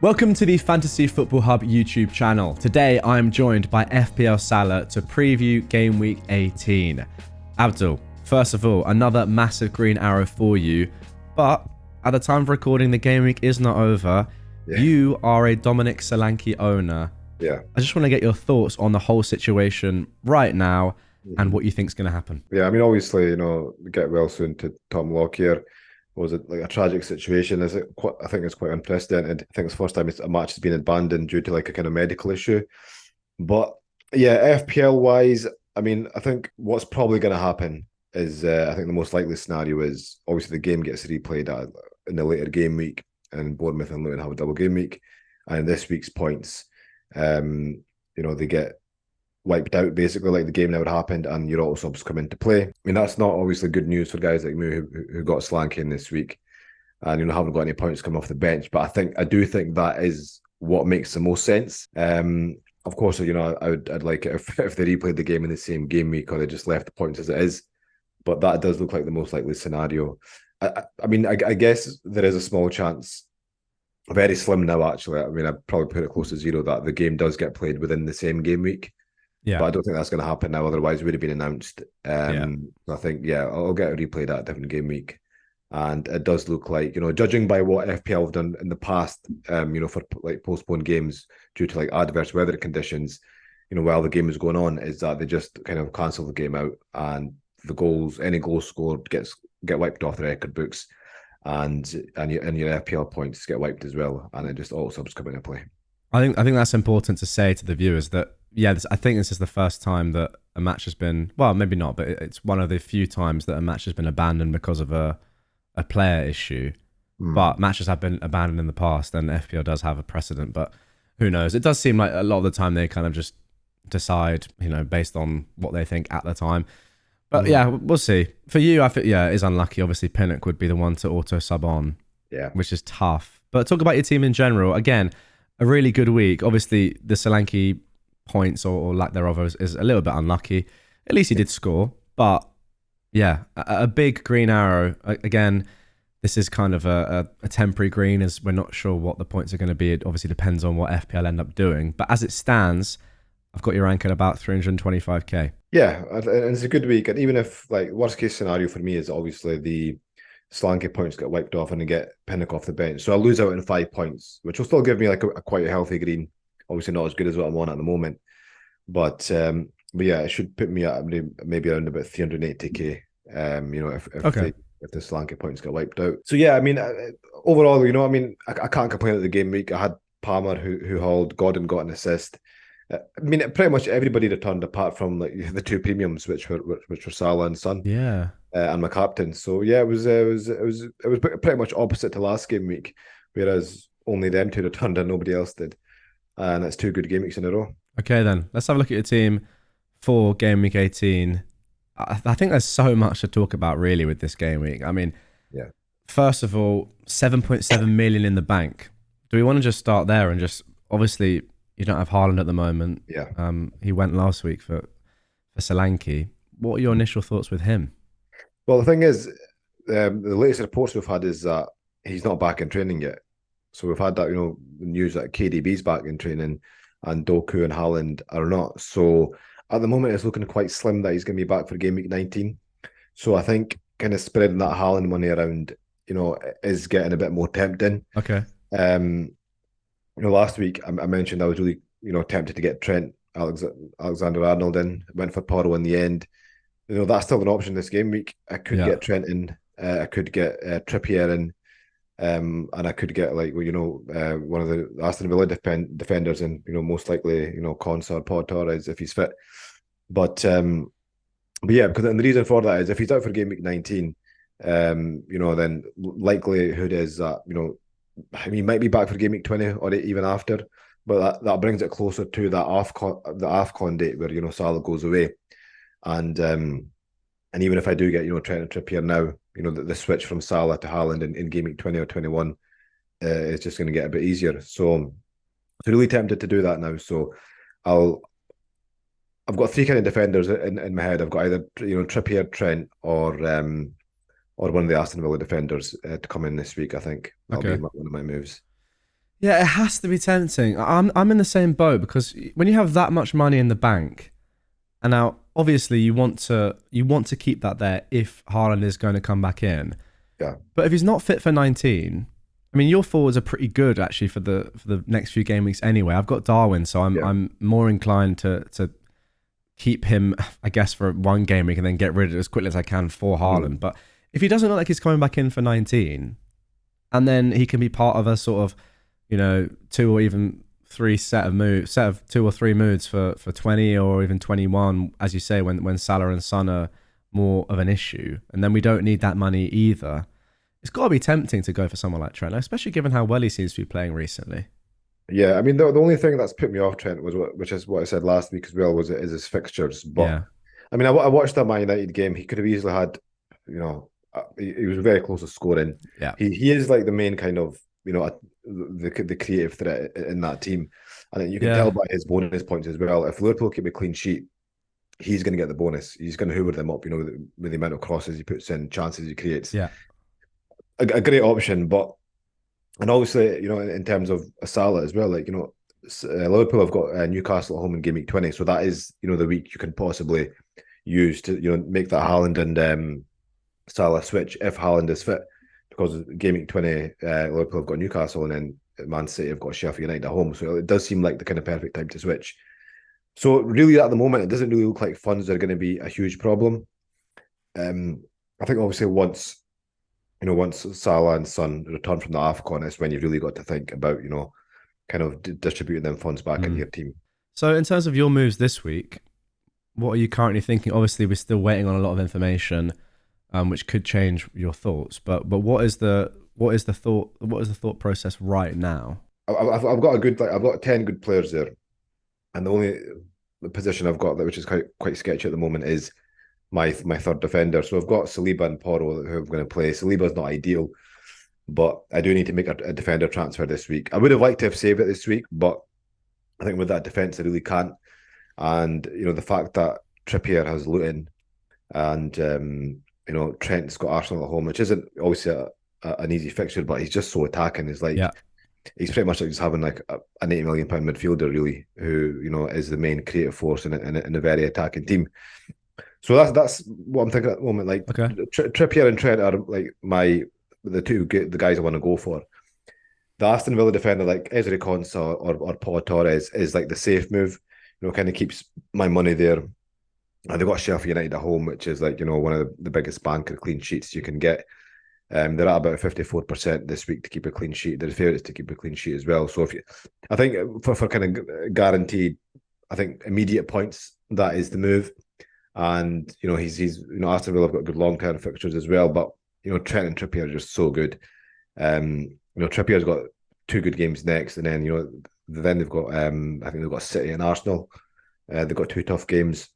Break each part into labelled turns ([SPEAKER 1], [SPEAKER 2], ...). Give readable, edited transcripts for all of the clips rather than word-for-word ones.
[SPEAKER 1] Welcome to the Fantasy Football Hub YouTube channel. Today I'm joined by FPLSalah to preview Game Week 18. Abdul, first of all, another massive green arrow for you, but at the time of recording, the game week is not over. Yeah. You are a Dominic Solanke owner.
[SPEAKER 2] Yeah.
[SPEAKER 1] I just want to get your thoughts on the whole situation right now and what you think is going to happen.
[SPEAKER 2] Yeah, I mean, obviously, get well soon to Tom Lockyer. Was it like a tragic situation? I think it's quite unprecedented. I think it's the first time a match has been abandoned due to like a kind of medical issue. But yeah, FPL wise, I mean, I think what's probably going to happen is I think the most likely scenario is obviously the game gets replayed in the later game week, and Bournemouth and Luton have a double game week, and this week's points, they get wiped out basically, like the game never happened, and your auto subs come into play. I mean, that's not obviously good news for guys like me who got Solanke in this week and haven't got any points coming off the bench. But I do think that is what makes the most sense. Of course, I'd like it if they replayed the game in the same game week or they just left the points as it is. But that does look like the most likely scenario. I guess there is a small chance, very slim now actually. I mean, I'd probably put it close to zero that the game does get played within the same game week.
[SPEAKER 1] Yeah,
[SPEAKER 2] but I don't think that's going to happen now. Otherwise, it would have been announced. I think, I'll get a replay that different game week. And it does look like, judging by what FPL have done in the past, for like postponed games due to like adverse weather conditions, while the game is going on, is that they just kind of cancel the game out and any goals scored get wiped off the record books, and your FPL points get wiped as well, and it just all subs come into play.
[SPEAKER 1] I think that's important to say to the viewers that. Yeah, I think this is the first time that a match has been, well, maybe not, but it's one of the few times that a match has been abandoned because of a player issue. But matches have been abandoned in the past, and FPL does have a precedent, but who knows? It does seem like a lot of the time they kind of just decide, based on what they think at the time. But yeah, we'll see. For you, I think, it is unlucky. Obviously, Pinnock would be the one to auto sub on, which is tough. But talk about your team in general. Again, a really good week. Obviously, the Solanke points or lack thereof is a little bit unlucky. At least he did score, but yeah, a big green arrow. Again, this is kind of a temporary green, as we're not sure what the points are going to be. It obviously depends on what FPL end up doing, but as it stands, I've got your rank at about 325k.
[SPEAKER 2] Yeah, and it's a good week, and even if like worst case scenario for me is obviously the Solanke points get wiped off and I get Pinnock off the bench, so I'll lose out in 5 points, which will still give me like a quite a healthy green. Obviously not as good as what I'm on at the moment, but yeah, it should put me at maybe around about 380k. If the Solanke points get wiped out. So yeah, I mean, overall, I can't complain at the game week. I had Palmer who hauled. Gordon got an assist. I mean, pretty much everybody returned apart from like the 2 premiums, which were Salah and Son.
[SPEAKER 1] Yeah,
[SPEAKER 2] and my captain. So yeah, it was pretty much opposite to last game week, whereas only them 2 returned and nobody else did. And that's 2 good game weeks in a row.
[SPEAKER 1] Okay, then let's have a look at your team for Game Week 18. I think there's so much to talk about really with this game week. I mean, first of all, 7.7 million in the bank. Do we want to just start there and just, obviously, you don't have Haaland at the moment.
[SPEAKER 2] Yeah.
[SPEAKER 1] He went last week for Solanke. What are your initial thoughts with him?
[SPEAKER 2] Well, the thing is, the latest reports we've had is that he's not back in training yet. So we've had that, news that KDB's back in training and Doku and Haaland are not. So at the moment, it's looking quite slim that he's going to be back for Game Week 19. So I think kind of spreading that Haaland money around, is getting a bit more tempting.
[SPEAKER 1] Okay.
[SPEAKER 2] Last week I mentioned I was really, tempted to get Trent Alexander-Arnold in, went for Porro in the end. That's still an option this game week. I could get Trent in. I could get Trippier in. And I could get one of the Aston Villa defenders, and most likely Konsa or Paul Torres if he's fit. But yeah, because the reason for that is if he's out for Game Week 19, then likelihood is that he might be back for Game Week 20 or even after. But that brings it closer to the AFCON date where Salah goes away, and even if I do get Trent and Trippier now, the switch from Salah to Haaland in Game Week 20 or 21 is just going to get a bit easier. So I'm really tempted to do that now. So I've got 3 kind of defenders in my head. I've got either Trippier, Trent, or one of the Aston Villa defenders to come in this week. I think that'll be one of my moves.
[SPEAKER 1] Yeah, it has to be tempting. I'm in the same boat because when you have that much money in the bank, and now obviously you want to keep that there if Haaland is going to come back in.
[SPEAKER 2] Yeah,
[SPEAKER 1] But if he's not fit for 19, I mean your forwards are pretty good actually for the next few game weeks anyway. I've got Darwin, so I'm
[SPEAKER 2] yeah.
[SPEAKER 1] I'm more inclined to keep him, I guess, for one game week and then get rid of it as quickly as I can for Haaland.
[SPEAKER 2] Mm.
[SPEAKER 1] But if he doesn't look like he's coming back in for 19, and then he can be part of a sort of, two or even three set of two or three moods for 20 or even 21, as you say, when Salah and Son are more of an issue, and then we don't need that money either. It's got to be tempting to go for someone like Trent, especially given how well he seems to be playing recently.
[SPEAKER 2] Yeah, I mean the only thing that's put me off Trent was which is what I said last week as well, is his fixtures. But
[SPEAKER 1] Yeah,
[SPEAKER 2] I mean, I watched that Man United game. He could have easily had, he was very close to scoring.
[SPEAKER 1] yeah,
[SPEAKER 2] He is like the main kind of the creative threat in that team, and you can tell
[SPEAKER 1] yeah,
[SPEAKER 2] by his bonus points as well. If Liverpool keep a clean sheet, he's going to get the bonus. He's going to hoover them up. With the amount of crosses he puts in, chances he creates.
[SPEAKER 1] yeah,
[SPEAKER 2] A great option, but and obviously, in terms of Salah as well, like, Liverpool have got Newcastle at home in game week 20. So that is, the week you can possibly use to, make that Haaland and Salah switch if Haaland is fit. Because game week 20, Liverpool have got Newcastle and then Man City have got Sheffield United at home. So it does seem like the kind of perfect time to switch. So really at the moment, it doesn't really look like funds are going to be a huge problem. I think obviously once Salah and Son return from the AFCON, it's when you've really got to think about, kind of distributing them funds back into
[SPEAKER 1] Mm.
[SPEAKER 2] your team.
[SPEAKER 1] So in terms of your moves this week, what are you currently thinking? Obviously, we're still waiting on a lot of information, which could change your thoughts. But what is the thought process right now?
[SPEAKER 2] I've got I've got 10 good players there, and the only position I've got that which is quite sketchy at the moment is my third defender. So I've got Saliba and Porro who I'm going to play. Saliba's not ideal, but I do need to make a defender transfer this week. I would have liked to have saved it this week, but I think with that defense, I really can't. And the fact that Trippier has Luton and Trent's got Arsenal at home, which isn't obviously an easy fixture, but he's just so attacking.
[SPEAKER 1] Yeah.
[SPEAKER 2] He's pretty much like just having like an £80 million midfielder, really, who is the main creative force in a very attacking team. So that's what I'm thinking at the moment. Like
[SPEAKER 1] Okay.
[SPEAKER 2] Trippier and Trent are like the guys I want to go for. The Aston Villa defender like Ezri Konsa or Paul Torres is like the safe move. Kind of keeps my money there. And they've got Sheffield United at home, which is like one of the biggest banker clean sheets you can get. They're at about 54% this week to keep a clean sheet. They're favourites to keep a clean sheet as well. So I think for kind of guaranteed, I think immediate points, that is the move. And he's Aston Villa have got good long term fixtures as well. But Trent and Trippier are just so good. Trippier's got two good games next, and then they've got I think they've got City and Arsenal. They've got two tough games.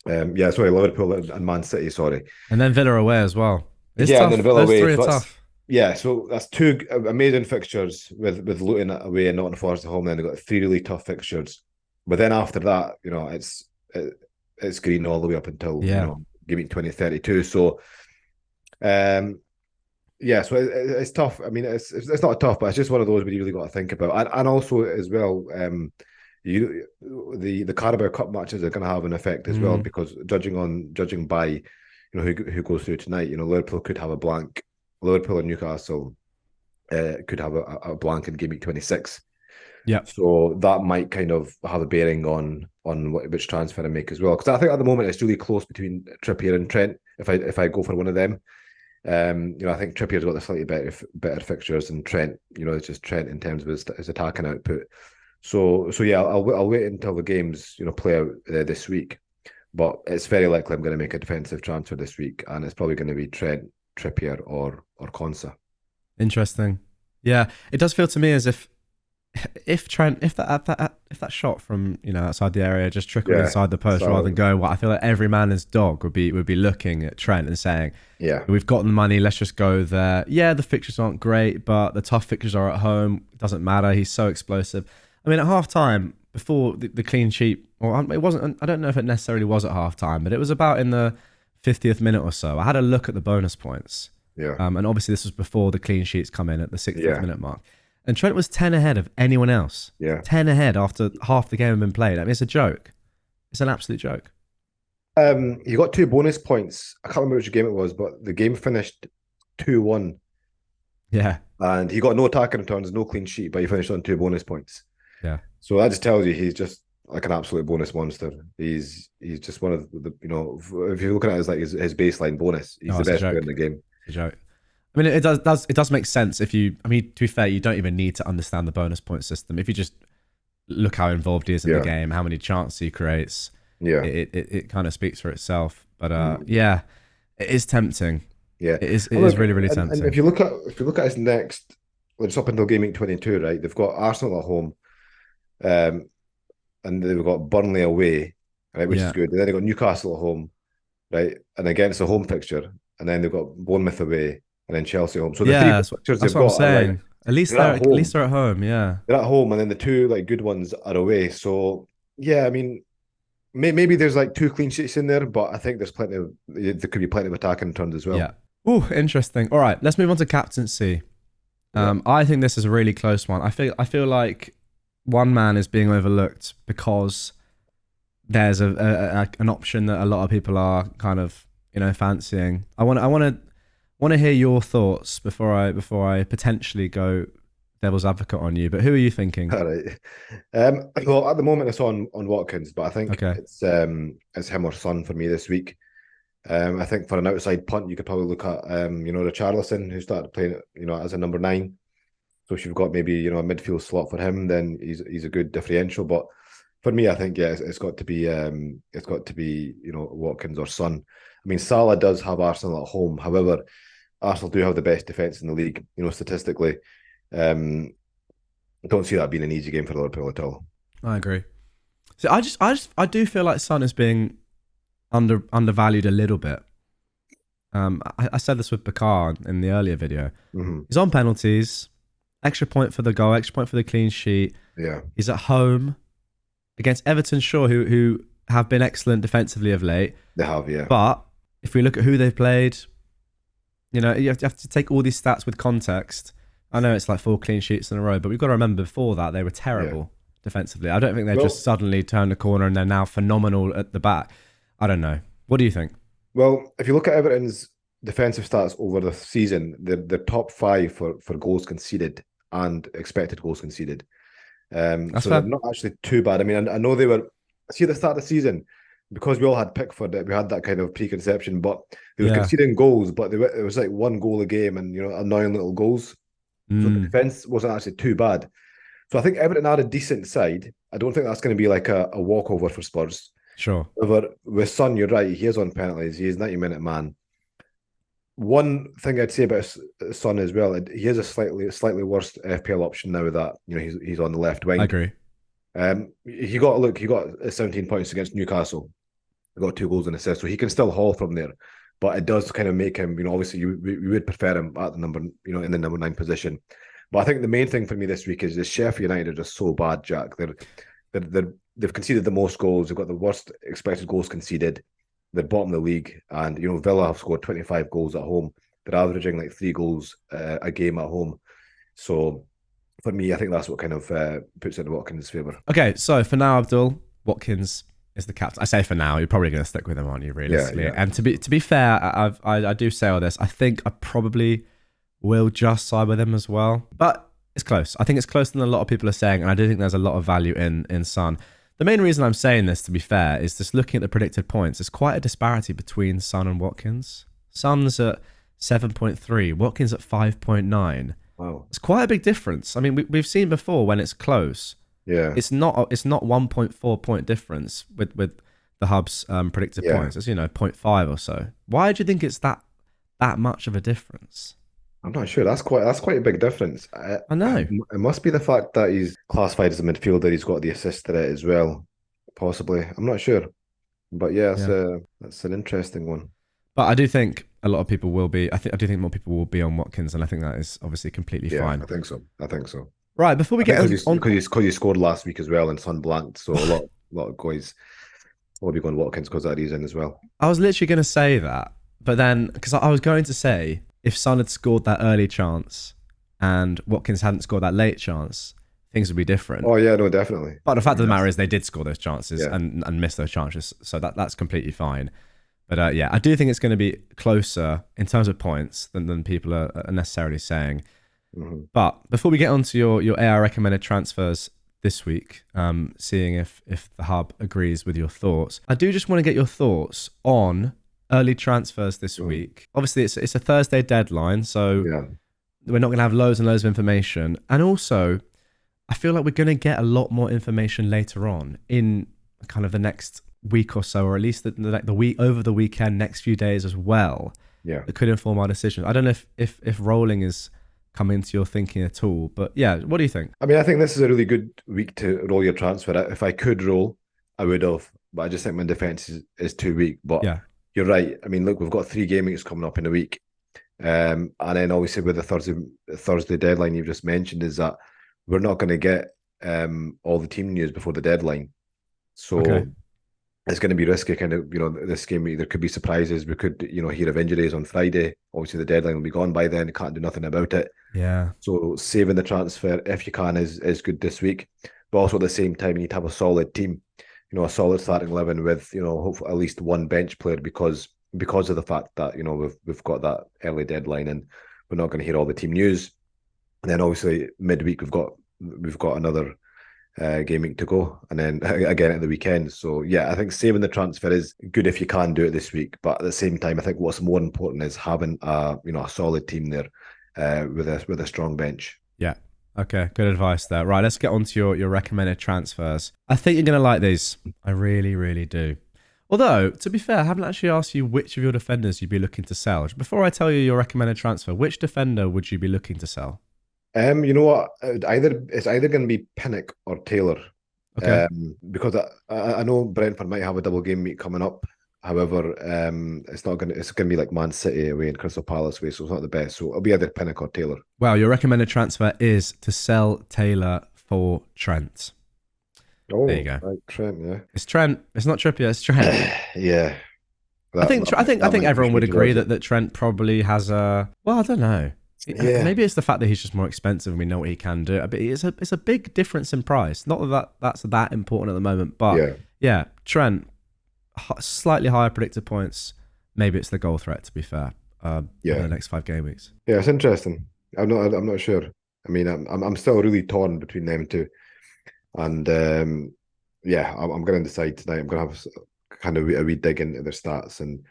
[SPEAKER 2] Liverpool and Man City. Sorry,
[SPEAKER 1] And then Villa away as well. It's
[SPEAKER 2] yeah, and then
[SPEAKER 1] tough.
[SPEAKER 2] Villa
[SPEAKER 1] Those
[SPEAKER 2] away.
[SPEAKER 1] three are
[SPEAKER 2] So
[SPEAKER 1] tough.
[SPEAKER 2] so that's two amazing fixtures with Luton away and Nottingham Forest at home. Then they've got three really tough fixtures. But then after that, it's green all the way up until
[SPEAKER 1] Yeah.
[SPEAKER 2] give me 2032. So so it's tough. I mean, it's not tough, but it's just one of those where you really got to think about, and also as well, the Carabao Cup matches are going to have an effect as well,
[SPEAKER 1] Mm.
[SPEAKER 2] because judging by who goes through tonight, Liverpool could have a blank. Liverpool and Newcastle could have a blank in game week 26.
[SPEAKER 1] Yeah.
[SPEAKER 2] So that might kind of have a bearing on which transfer I make as well. Because I think at the moment it's really close between Trippier and Trent. If I go for one of them, I think Trippier's got the slightly better fixtures than Trent. It's just Trent in terms of his attacking output. So yeah, I'll wait until the games play out this week. But it's very likely I'm going to make a defensive transfer this week, and it's probably going to be Trent, Trippier, or Konsa.
[SPEAKER 1] Interesting. Yeah. It does feel to me as if Trent, if that shot from outside the area just trickled
[SPEAKER 2] Yeah.
[SPEAKER 1] inside the post
[SPEAKER 2] So
[SPEAKER 1] rather than going, I feel like every man and his dog would be looking at Trent and saying,
[SPEAKER 2] yeah,
[SPEAKER 1] we've got the money, let's just go there. Yeah, the fixtures aren't great, but the tough fixtures are at home. It doesn't matter. He's so explosive. I mean, at half time, before the clean sheet, or it wasn't, I don't know if it necessarily was at half time, but it was about in the 50th minute or so. I had a look at the bonus points.
[SPEAKER 2] yeah,
[SPEAKER 1] And obviously this was before the clean sheets come in at the 60th
[SPEAKER 2] yeah.
[SPEAKER 1] minute mark. And Trent was 10 ahead of anyone else.
[SPEAKER 2] Yeah.
[SPEAKER 1] 10 ahead after half the game had been played. I mean, it's a joke. It's an absolute joke.
[SPEAKER 2] He got 2 bonus points. I can't remember which game it was, but the game finished 2-1.
[SPEAKER 1] Yeah.
[SPEAKER 2] And he got no attacking returns, no clean sheet, but he finished on 2 bonus points.
[SPEAKER 1] Yeah.
[SPEAKER 2] So that just tells you he's just like an absolute bonus monster. He's just one of the, if you're looking at it as like his baseline bonus, he's the best player in the game.
[SPEAKER 1] It's a joke. I mean, it does make sense if you. I mean, to be fair, you don't even need to understand the bonus point system. If you just look how involved he is in the game, how many chances he creates, it kind of speaks for itself. But yeah, it is tempting.
[SPEAKER 2] Yeah,
[SPEAKER 1] it is really, really tempting.
[SPEAKER 2] And if you look at his next, it's up until Gameweek 22, right? They've got Arsenal at home, and they've got Burnley away, right, which is good. And then they've got Newcastle at home, right, and against a home fixture, and then they've got Bournemouth away, and then Chelsea home. So the three fixtures
[SPEAKER 1] that's
[SPEAKER 2] they've
[SPEAKER 1] what
[SPEAKER 2] got
[SPEAKER 1] I'm saying.
[SPEAKER 2] Like,
[SPEAKER 1] at least they're at home. Yeah,
[SPEAKER 2] they're at home, and then the two like good ones are away. So yeah, I mean, maybe there's like 2 clean sheets in there, but I think there could be plenty of attacking turns as well.
[SPEAKER 1] Yeah. Oh, interesting. All right, let's move on to captaincy. I think this is a really close one. I feel like one man is being overlooked because there's an option that a lot of people are kind of fancying. I want to hear your thoughts before I potentially go devil's advocate on you. But who are you thinking?
[SPEAKER 2] All right. Well, at the moment it's on Watkins, but I think it's him or Son for me this week. I think for an outside punt, you could probably look at Richarlison, who started playing as a number 9. So if you've got maybe a midfield slot for him, then he's a good differential. But for me, I think it's got to be Watkins or Son. I mean, Salah does have Arsenal at home. However, Arsenal do have the best defense in the league. Statistically, I don't see that being an easy game for Liverpool at all.
[SPEAKER 1] I agree. So I do feel like Son is being undervalued a little bit. I said this with Bakar in the earlier video.
[SPEAKER 2] Mm-hmm.
[SPEAKER 1] He's on penalties, extra point for the goal, extra point for the clean sheet.
[SPEAKER 2] Yeah, he's
[SPEAKER 1] at home against Everton, sure, who have been excellent defensively of late.
[SPEAKER 2] They have, yeah.
[SPEAKER 1] But if we look at who they've played, you have to take all these stats with context. I know it's like 4 clean sheets in a row, but we've got to remember before that they were terrible defensively. I don't think they just suddenly turned the corner and they're now phenomenal at the back. I don't know. What do you think?
[SPEAKER 2] Well, if you look at Everton's defensive stats over the season, they're top 5 for goals conceded and expected goals conceded. So they're not actually too bad. I mean, I know they were. See, at the start of the season, because we all had Pickford, we had that kind of preconception, but they were conceding goals, but it was like 1 goal a game and annoying little goals. So the defense wasn't actually too bad. So I think Everton are a decent side. I don't think that's going to be like a walkover for Spurs.
[SPEAKER 1] Sure.
[SPEAKER 2] However, with Son, you're right. He is on penalties. He is 90-minute man. One thing I'd say about Son as well, he is a slightly worse FPL option now that he's on the left wing.
[SPEAKER 1] I agree.
[SPEAKER 2] He got 17 points against Newcastle. He got 2 goals and assists, so he can still haul from there. But it does kind of make him, obviously we would prefer him at the number, in the number 9 position. But I think the main thing for me this week is the Sheffield United are just so bad, Jack. They've conceded the most goals. They've got the worst expected goals conceded. They're bottom of the league, and Villa have scored 25 goals at home. They're averaging like 3 goals a game at home. So for me, I think that's what kind of puts it in Watkins' favour.
[SPEAKER 1] Okay, so for now, Abdul, Watkins is the captain. I say for now, you're probably going to stick with him, aren't you? Realistically,
[SPEAKER 2] yeah.
[SPEAKER 1] And to be fair, I do say all this. I think I probably will just side with him as well, but it's close. I think it's closer than a lot of people are saying, and I do think there's a lot of value in Son. The main reason I'm saying this, to be fair, is just looking at the predicted points. There's quite a disparity between Son and Watkins. Son's at 7.3, Watkins at 5.9.
[SPEAKER 2] Wow,
[SPEAKER 1] it's quite a big difference. I mean, we've seen before when it's close.
[SPEAKER 2] Yeah,
[SPEAKER 1] it's not 1.4 point difference with the hub's predicted points. It's 0.5 or so. Why do you think it's that much of a difference?
[SPEAKER 2] I'm not sure. That's quite a big difference.
[SPEAKER 1] I know.
[SPEAKER 2] It must be the fact that he's classified as a midfielder. He's got the assist to it as well, possibly. I'm not sure, but that's an interesting one.
[SPEAKER 1] But I do think a lot of people will be. I do think more people will be on Watkins, and I think that is obviously completely fine.
[SPEAKER 2] I think so.
[SPEAKER 1] Right, before we get on,
[SPEAKER 2] because he scored last week as well and Son blanked, so a lot of guys will be going Watkins because of that reason as well.
[SPEAKER 1] I was literally going to say that, but then because I was going to say if Son had scored that early chance, and Watkins hadn't scored that late chance, things would be different.
[SPEAKER 2] Oh yeah, no, definitely.
[SPEAKER 1] But the
[SPEAKER 2] I
[SPEAKER 1] fact of
[SPEAKER 2] mean,
[SPEAKER 1] the matter is they did score those chances
[SPEAKER 2] yeah.
[SPEAKER 1] and missed those chances. So that's completely fine. But yeah, I do think it's going to be closer in terms of points than people are necessarily saying.
[SPEAKER 2] Mhm.
[SPEAKER 1] But before we get on to your AI recommended transfers this week, seeing if the hub agrees with your thoughts, I do just want to get your thoughts on early transfers this week. Obviously, it's a Thursday deadline, so
[SPEAKER 2] Yeah.
[SPEAKER 1] we're not going to have loads and loads of information. And also, I feel like we're going to get a lot more information later on in kind of the next week or so, or at least the week over the weekend, next few days as well.
[SPEAKER 2] Yeah.
[SPEAKER 1] That could inform our decision. I don't know if rolling is come into your thinking at all, but yeah, what do you think?
[SPEAKER 2] I mean, I think this is a really good week to roll your transfer. If I could roll, I would have, but I just think my defense is too weak. But
[SPEAKER 1] Yeah,
[SPEAKER 2] you're right. I mean, look, we've got 3 game weeks coming up in a week. And then obviously with the Thursday deadline you've just mentioned is that we're not going to get all the team news before the deadline. So
[SPEAKER 1] okay,
[SPEAKER 2] it's going to be risky kind of, this game week. There could be surprises. We could, hear of injuries on Friday. Obviously the deadline will be gone by then. You can't do nothing about it.
[SPEAKER 1] yeah,
[SPEAKER 2] So saving the transfer if you can is good this week. But also at the same time, you need to have a solid team, a solid starting 11 with, hopefully at least one bench player because of the fact that, we've got that early deadline and we're not going to hear all the team news. And then obviously midweek we've got another game week to go, and then again at the weekend. So yeah, I think saving the transfer is good if you can do it this week. But at the same time, I think what's more important is having a solid team there with a strong bench.
[SPEAKER 1] yeah. Okay, good advice there. Right, let's get on to your recommended transfers. I think you're going to like these. I really, really do. Although, to be fair, I haven't actually asked you which of your defenders you'd be looking to sell. Before I tell you your recommended transfer, which defender would you be looking to sell?
[SPEAKER 2] You know what? It's either going to be Pinnock or Taylor.
[SPEAKER 1] Okay.
[SPEAKER 2] Because I know Brentford might have a double game week coming up. However, it's going to be like Man City away and Crystal Palace away, so it's not the best. So it'll be either Pinnock or Taylor.
[SPEAKER 1] Well, your recommended transfer is to sell Taylor for Trent.
[SPEAKER 2] Oh,
[SPEAKER 1] There you go.
[SPEAKER 2] right, Trent, yeah.
[SPEAKER 1] It's Trent. It's not Trippier. It's Trent.
[SPEAKER 2] Yeah.
[SPEAKER 1] I think
[SPEAKER 2] That might
[SPEAKER 1] everyone
[SPEAKER 2] push
[SPEAKER 1] would
[SPEAKER 2] me
[SPEAKER 1] agree
[SPEAKER 2] towards
[SPEAKER 1] that Trent probably has a. Well, I don't know.
[SPEAKER 2] Yeah.
[SPEAKER 1] Maybe it's the fact that he's just more expensive and we know what he can do. But it's a big difference in price. Not that's that important at the moment, but yeah, Trent, slightly higher predicted points. Maybe it's the goal threat. To be fair, over the next 5 game weeks.
[SPEAKER 2] Yeah, it's interesting. I'm not sure. I mean, I'm still really torn between them two, and yeah, I'm going to decide tonight. I'm going to have kind of a wee dig into their stats and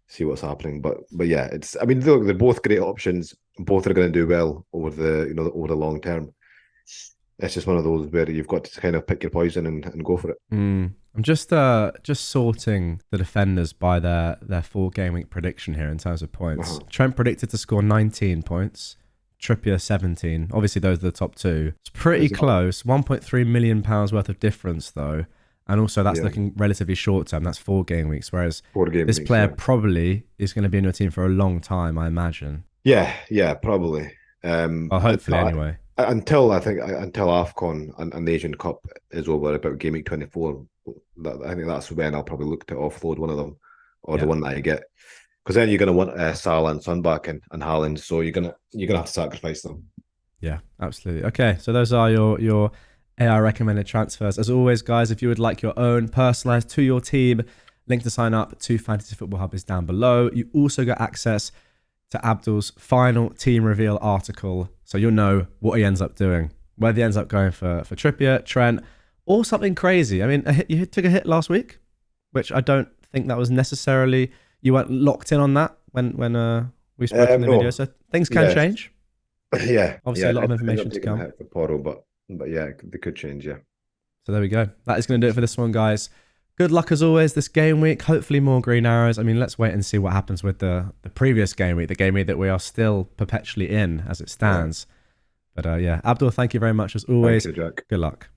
[SPEAKER 2] see what's happening. But yeah, I mean, look, they're both great options. Both are going to do well over the long term. It's just one of those where you've got to kind of pick your poison and go for it.
[SPEAKER 1] I'm just sorting the defenders by their 4 game week prediction here in terms of points. Trent predicted to score 19 points. Trippier 17. Obviously, those are the top 2. It's pretty close. £1.3 million worth of difference, though. And also, that's looking relatively short term. That's 4 game weeks. Whereas this player probably is going to be in your team for a long time, I imagine.
[SPEAKER 2] Yeah, probably.
[SPEAKER 1] Well, hopefully, anyway.
[SPEAKER 2] Until AFCON and the Asian Cup is over, about game week 24, I think that's when I'll probably look to offload one of them, or the one that I get. Because then you're going to want Salah and Son back and Haaland, so you're gonna have to sacrifice them.
[SPEAKER 1] Yeah, absolutely. Okay, so those are your AI recommended transfers. As always, guys, if you would like your own personalized to your team, link to sign up to Fantasy Football Hub is down below. You also get access to Abdul's final team reveal article, so you'll know what he ends up doing, whether he ends up going for Trippier, Trent, or something crazy. I mean, you took a hit last week, which I don't think that was necessarily. You weren't locked in on that when we spoke in the video, so things can change.
[SPEAKER 2] Yeah,
[SPEAKER 1] obviously a lot of information to come.
[SPEAKER 2] For Porto, but yeah, they could change. Yeah.
[SPEAKER 1] So there we go. That is going to do it for this one, guys. Good luck as always this game week. Hopefully more green arrows. I mean, let's wait and see what happens with the previous game week, the game week that we are still perpetually in as it stands. Yeah. But yeah, Abdul, thank you very much as always.
[SPEAKER 2] Thank you, Jack.
[SPEAKER 1] Good luck.